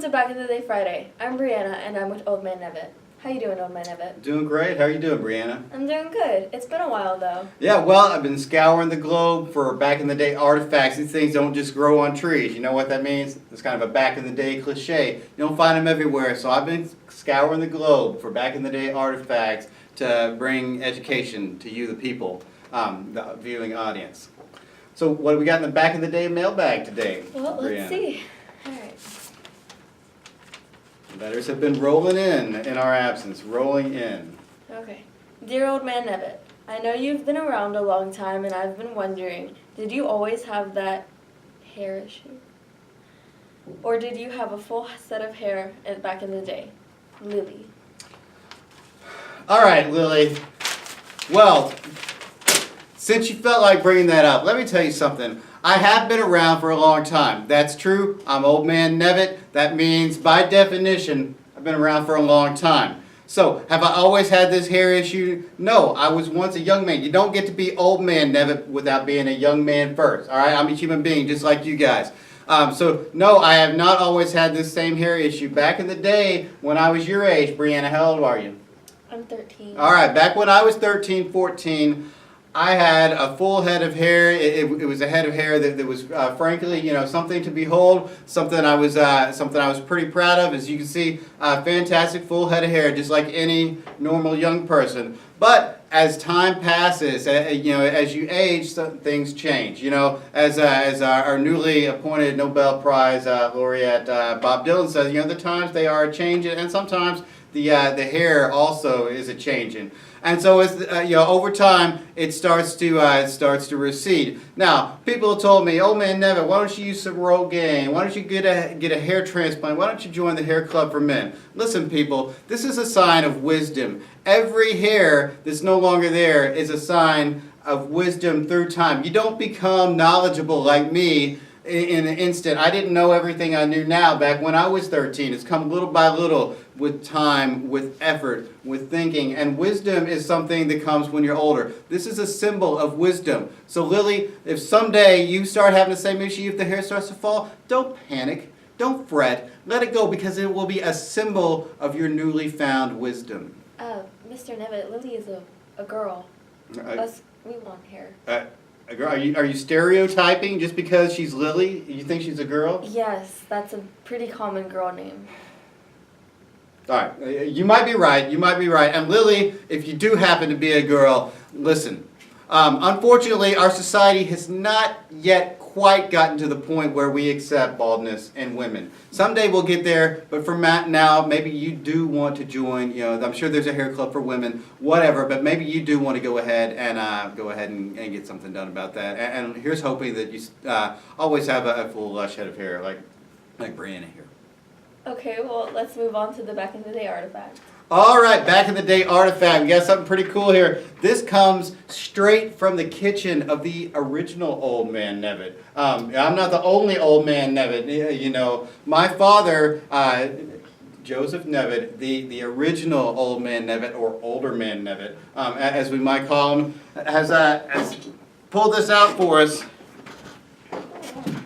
to Back in the Day Friday. I'm Brianna, and I'm with Old Man Nevitt. How you doing, Old Man Nevitt? Doing great. How are you doing, Brianna? I'm doing good. It's been a while, though. Yeah, well, I've been scouring the globe for back in the day artifacts. These things don't just grow on trees. You know what that means? It's kind of a back in the day cliche. You don't find them everywhere, so I've been scouring the globe for back in the day artifacts to bring education to you, the people, the viewing audience. So what do we got in the back in the day mailbag today, Well, Brianna? let's see. All right. Letters have been rolling in our absence, rolling in. Okay. Dear Old Man Nevitt, I know you've been around a long time, and I've been wondering, did you always have that hair issue? Or did you have a full set of hair back in the day? Lily. All right, Lily. Well, since you felt like bringing that up, let me tell you something. I have been around for a long time. That's true. I'm Old Man Nevitt. That means, by definition, I've been around for a long time. So, have I always had this hair issue? No, I was once a young man. You don't get to be Old Man Nevitt without being a young man first. All right, I'm a human being just like you guys. So, no, I have not always had this same hair issue. Back in the day, when I was your age, Brianna, how old are you? I'm 13. All right, back when I was 13, 14, I had a full head of hair. It was a head of hair that was, frankly, you know, something to behold. Something I was pretty proud of. As you can see, fantastic full head of hair, just like any normal young person. But as time passes, you know, as you age, some things change. You know, as our newly appointed Nobel Prize laureate Bob Dylan says, you know, the times they are changing, and sometimes the hair also is a changing. And so, as you know, over time, it starts to recede. Now, people have told me, "Old Man Nevitt, why don't you use some Rogaine? Why don't you get a hair transplant? Why don't you join the Hair Club for Men?" Listen, people, this is a sign of wisdom. Every hair that's no longer there is a sign of wisdom through time. You don't become knowledgeable like me in an instant. I didn't know everything I knew now back when I was 13. It's come little by little with time, with effort, with thinking. And wisdom is something that comes when you're older. This is a symbol of wisdom. So Lily, if someday you start having the same issue, if the hair starts to fall, don't panic. Don't fret. Let it go, because it will be a symbol of your newly found wisdom. Mr. Nevitt, Lily is a girl. We want hair. A girl? Are you stereotyping just because she's Lily? You think she's a girl? Yes, that's a pretty common girl name. All right, you might be right. You might be right. And Lily, if you do happen to be a girl, listen. Unfortunately, our society has not yet quite gotten to the point where we accept baldness in women. Someday we'll get there, but for now, maybe you do want to join. You know, I'm sure there's a hair club for women, whatever. But maybe you do want to go ahead and get something done about that. And here's hoping that you always have a full lush head of hair like Brianna here. Okay, well, let's move on to the Back in the Day artifact. All right, back in the day artifact. We got something pretty cool here. This comes straight from the kitchen of the original Old Man Nevitt. I'm not the only Old Man Nevitt. You know, my father, Joseph Nevitt, the original Old Man Nevitt, or Older Man Nevitt, as we might call him, has pulled this out for us.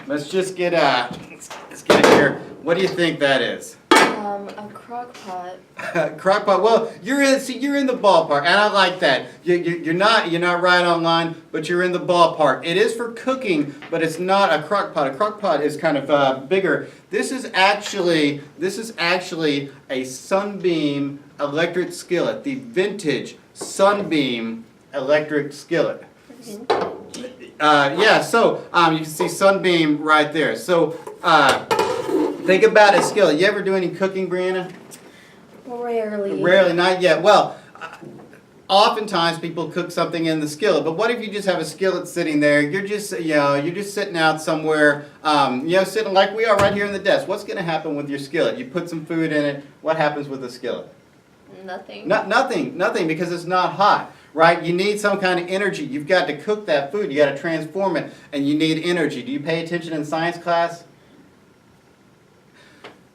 Let's just get it here. What do you think that is? A crock pot. Crock pot. Well, you're in the ballpark, and I like that. You're not right on line, but you're in the ballpark. It is for cooking, but it's not a crock pot. A crock pot is kind of bigger. This is actually a Sunbeam electric skillet, the vintage Sunbeam electric skillet. Yeah. So you can see Sunbeam right there. So. Think about a skillet. You ever do any cooking, Brianna? Rarely. Rarely, not yet. Well, oftentimes people cook something in the skillet. But what if you just have a skillet sitting there? You're just sitting out somewhere, sitting like we are right here in the desk. What's going to happen with your skillet? You put some food in it. What happens with the skillet? Nothing. Nothing, because it's not hot. Right? You need some kind of energy. You've got to cook that food. You got to transform it, and you need energy. Do you pay attention in science class?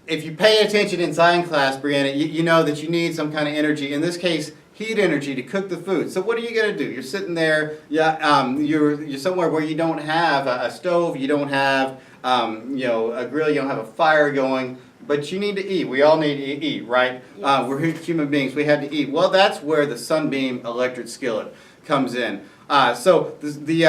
If you pay attention in science class, Brianna, you know that you need some kind of energy. In this case, heat energy to cook the food. So what are you going to do? You're sitting there, you're somewhere where you don't have a stove, you don't have a grill, you don't have a fire going. but you need to eat. We all need to eat, right? Yes. We're human beings. We had to eat. Well, that's where the Sunbeam electric skillet comes in. So the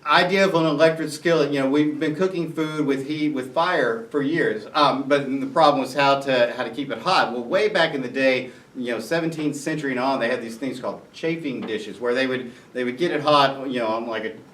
idea of an electric skillet, we've been cooking food with heat, with fire for years, but the problem was how to keep it hot. Well, way back in the day, 17th century and on, they had these things called chafing dishes, where they would get it hot,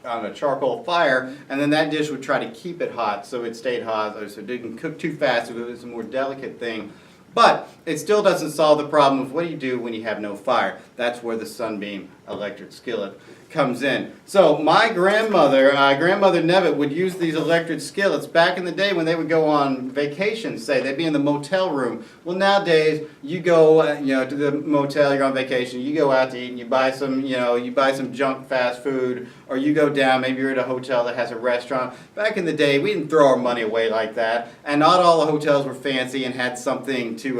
on a charcoal fire, and then that dish would try to keep it hot so it stayed hot, so it didn't cook too fast. So it was a more delicate thing. But it still doesn't solve the problem of what do you do when you have no fire. That's where the Sunbeam electric skillet comes in. So my grandmother Nevitt, would use these electric skillets back in the day when they would go on vacation, say. They'd be in the motel room. Well, nowadays, you go to the motel, you're on vacation, you go out to eat and you buy some junk fast food, or you go down, maybe you're at a hotel that has a restaurant. Back in the day, we didn't throw our money away like that, and not all the hotels were fancy and had something to,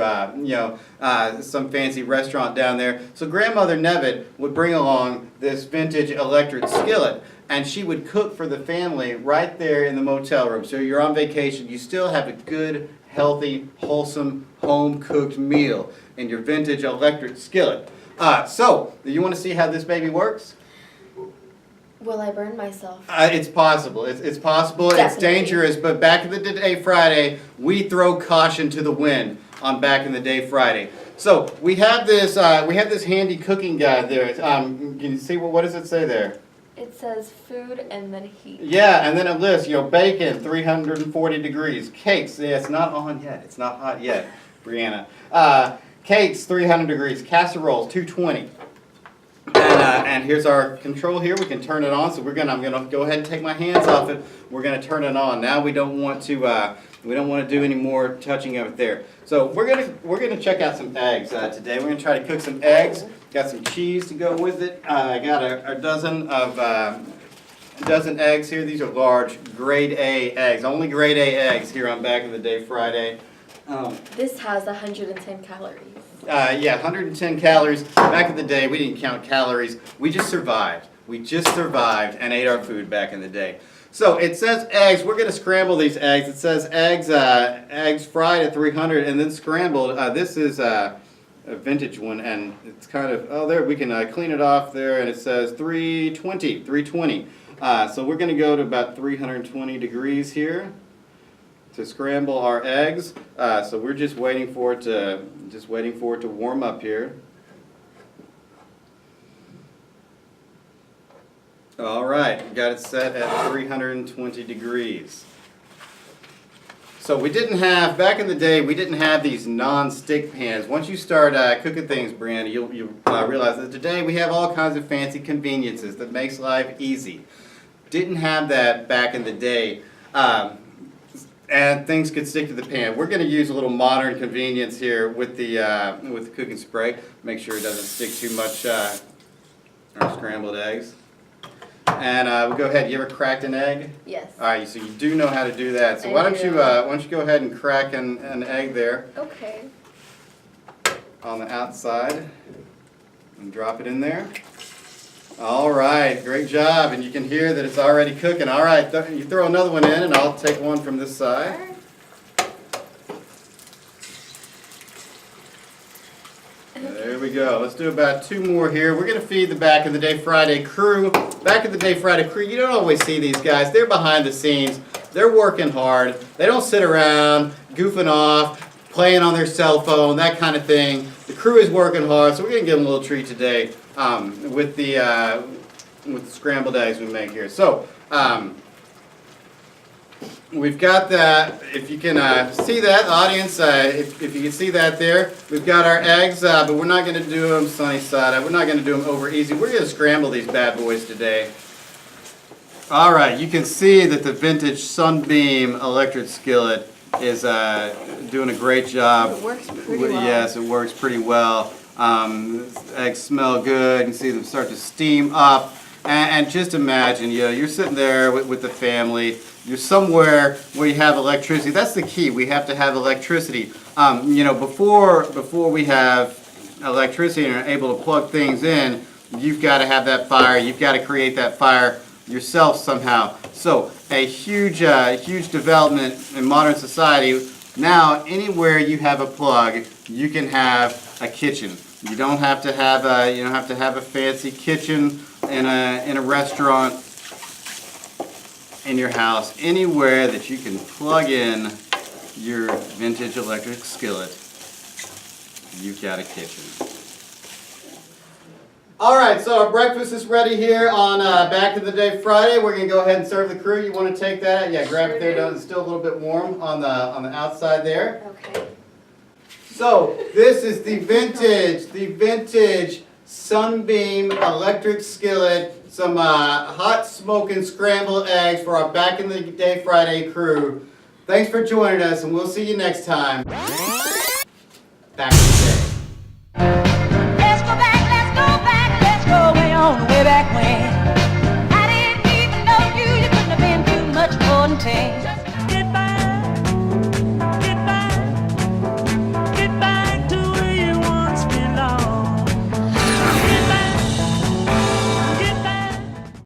some fancy restaurant down there. So Grandmother Nevitt would bring along this vintage electric skillet, and she would cook for the family right there in the motel room. So you're on vacation, you still have a good, healthy, wholesome, home-cooked meal in your vintage electric skillet. So, you want to see how this baby works? Will I burn myself? It's possible. It's possible. Definitely. It's dangerous. But back in the day Friday, we throw caution to the wind on Back in the Day Friday. So we have this handy cooking guide there. Can you see what does it say there? It says food and then heat. Yeah, and then it lists, bacon, 340 degrees. Cakes, yeah, it's not on yet. It's not hot yet, Brianna. Cakes, 300 degrees. Casseroles, 220. And here's our control here. We can turn it on. So I'm gonna go ahead and take my hands off it. We're gonna turn it on. Now we don't want to do any more touching of it there. So we're gonna check out some eggs today. We're gonna try to cook some eggs. Got some cheese to go with it. I got a dozen eggs here. These are large grade A eggs. Only grade A eggs here on Back in the Day Friday. This has 110 calories. Yeah, 110 calories. Back in the day, we didn't count calories. We just survived. We just survived and ate our food back in the day. So it says eggs. We're going to scramble these eggs. It says eggs fried at 300 and then scrambled. This is a vintage one, and it's kind of, there, we can clean it off there, and it says 320. So we're going to go to about 320 degrees here to scramble our eggs. So we're just waiting for it to warm up here. All right, got it set at 320 degrees. So back in the day, we didn't have these non-stick pans. Once you start cooking things, Brianna, you'll realize that today we have all kinds of fancy conveniences that makes life easy. Didn't have that back in the day. And things could stick to the pan. We're going to use a little modern convenience here with the cooking spray. Make sure it doesn't stick too much our scrambled eggs. And we'll go ahead. You ever cracked an egg? Yes. All right, so you do know how to do that. So why don't you go ahead and crack an egg there Okay. on the outside and drop it in there. All right, great job. And you can hear that it's already cooking. All right, you throw another one in, and I'll take one from this side. There we go. Let's do about 2 more here. We're going to feed the Back in the Day Friday crew. Back in the Day Friday crew, you don't always see these guys. They're behind the scenes. They're working hard. They don't sit around goofing off, playing on their cell phone, that kind of thing. The crew is working hard, so we're going to give them a little treat today with the scrambled eggs we make here. So we've got that. If you can see that, audience, if you can see that there, we've got our eggs, but we're not going to do them sunny side up. We're not going to do them over easy. We're going to scramble these bad boys today. All right, you can see that the vintage Sunbeam electric skillet is doing a great job. It works pretty well. Yes, it works pretty well. Eggs smell good. You can see them start to steam up. And just imagine, you're sitting there with the family. You're somewhere where you have electricity. That's the key. We have to have electricity. Before we have electricity and are able to plug things in, you've got to have that fire. You've got to create that fire yourself somehow. So a huge development in modern society Now, anywhere you have a plug, you can have a kitchen. You don't have to have a fancy kitchen in a restaurant, in your house. Anywhere that you can plug in your vintage electric skillet, you've got a kitchen. All right, so our breakfast is ready here on Back in the Day Friday. We're gonna go ahead and serve the crew. You want to take that? Yeah, grab it there. It's still a little bit warm on the outside there. Okay. So this is the vintage Sunbeam electric skillet. Some hot smoking scrambled eggs for our Back in the Day Friday crew. Thanks for joining us, and we'll see you next time. Back.